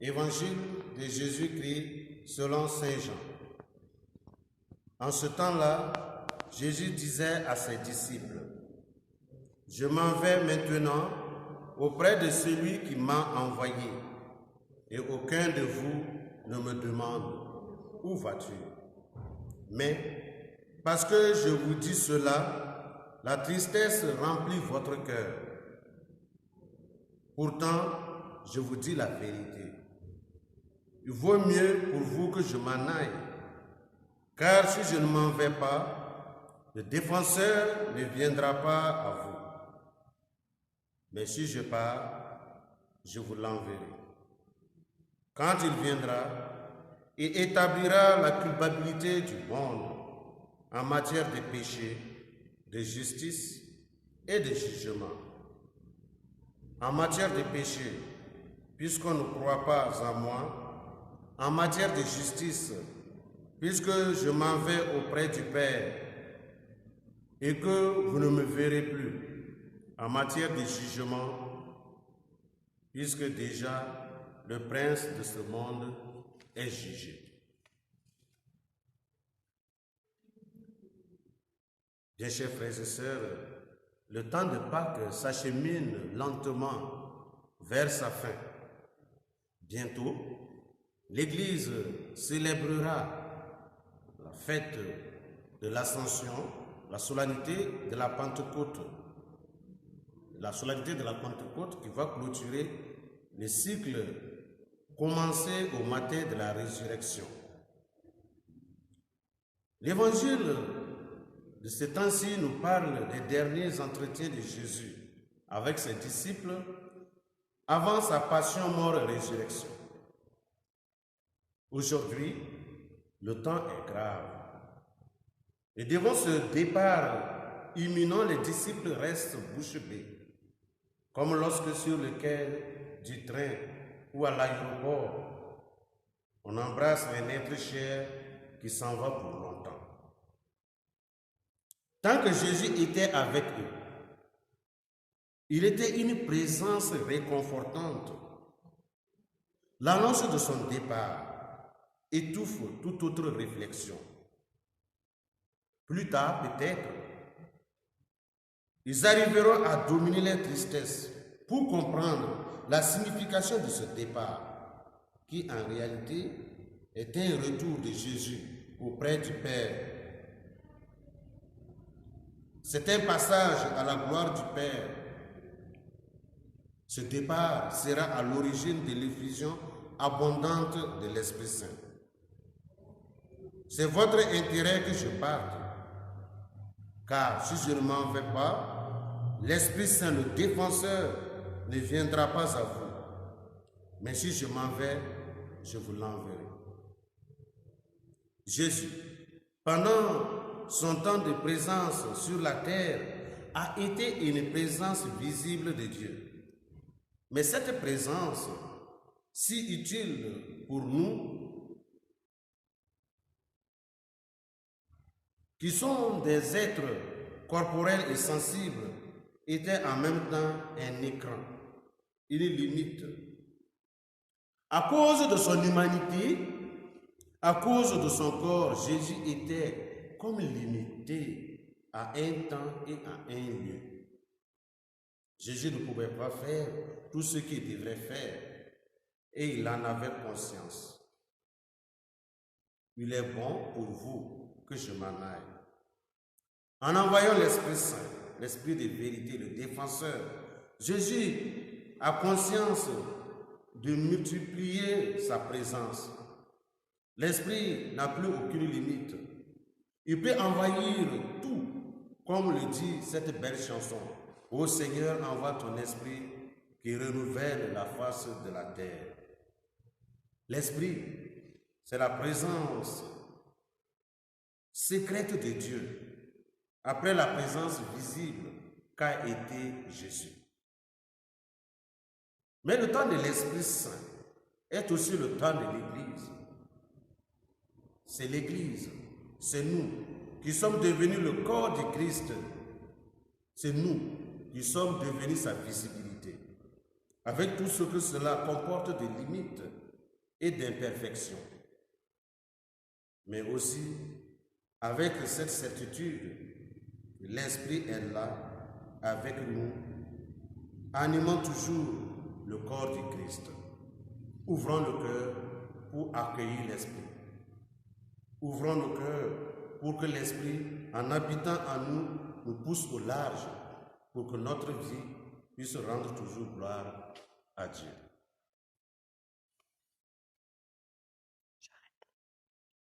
Évangile de Jésus-Christ selon Saint Jean. En ce temps-là, Jésus disait à ses disciples, « Je m'en vais maintenant auprès de celui qui m'a envoyé, et aucun de vous ne me demande, où vas-tu? Mais parce que je vous dis cela, la tristesse remplit votre cœur. Pourtant, je vous dis la vérité. Il vaut mieux pour vous que je m'en aille, car si je ne m'en vais pas, le défenseur ne viendra pas à vous. Mais si je pars, je vous l'enverrai. Quand il viendra, il établira la culpabilité du monde en matière de péché, de justice et de jugement. En matière de péché, puisqu'on ne croit pas en moi, en matière de justice, puisque je m'en vais auprès du Père et que vous ne me verrez plus, en matière de jugement, puisque déjà le prince de ce monde est jugé. Bien chers frères et sœurs, le temps de Pâques s'achemine lentement vers sa fin. Bientôt, l'Église célébrera la fête de l'Ascension, la solennité de la Pentecôte. La solennité de la Pentecôte qui va clôturer le cycle commencé au matin de la résurrection. L'Évangile de ce temps-ci nous parle des derniers entretiens de Jésus avec ses disciples avant sa passion, mort et résurrection. Aujourd'hui, le temps est grave. Et devant ce départ imminent, les disciples restent bouche bée, comme lorsque sur le quai du train ou à l'aéroport, on embrasse un être cher qui s'en va pour longtemps. Tant que Jésus était avec eux, il était une présence réconfortante. L'annonce de son départ étouffe toute autre réflexion. Plus tard, peut-être, ils arriveront à dominer leur tristesse pour comprendre la signification de ce départ, qui en réalité est un retour de Jésus auprès du Père. C'est un passage à la gloire du Père. Ce départ sera à l'origine de l'effusion abondante de l'Esprit Saint. C'est votre intérêt que je parte, car si je ne m'en vais pas, l'Esprit Saint, le défenseur, ne viendra pas à vous. Mais si je m'en vais, je vous l'enverrai. Jésus, pendant son temps de présence sur la terre, a été une présence visible de Dieu. Mais cette présence, si utile pour nous, qui sont des êtres corporels et sensibles, était en même temps un écran, une limite. À cause de son humanité, à cause de son corps, Jésus était comme limité à un temps et à un lieu. Jésus ne pouvait pas faire tout ce qu'il devrait faire et il en avait conscience. Il est bon pour vous que je m'en aille. En envoyant l'Esprit Saint, l'Esprit de vérité, le défenseur, Jésus a conscience de multiplier sa présence. L'Esprit n'a plus aucune limite. Il peut envahir tout, comme le dit cette belle chanson. Ô Seigneur, envoie ton Esprit qui renouvelle la face de la terre. L'Esprit, c'est la présence secrète de Dieu, après la présence visible qu'a été Jésus. Mais le temps de l'Esprit Saint est aussi le temps de l'Église. C'est l'Église, c'est nous qui sommes devenus le corps du Christ. C'est nous qui sommes devenus sa visibilité. avec tout ce que cela comporte de limites et d'imperfections, mais aussi avec cette certitude que l'Esprit est là avec nous, animant toujours le corps du Christ. Ouvrons le cœur pour accueillir l'Esprit. Ouvrons le cœur pour que l'Esprit, en habitant en nous, nous pousse au large pour que notre vie puisse rendre toujours gloire à Dieu.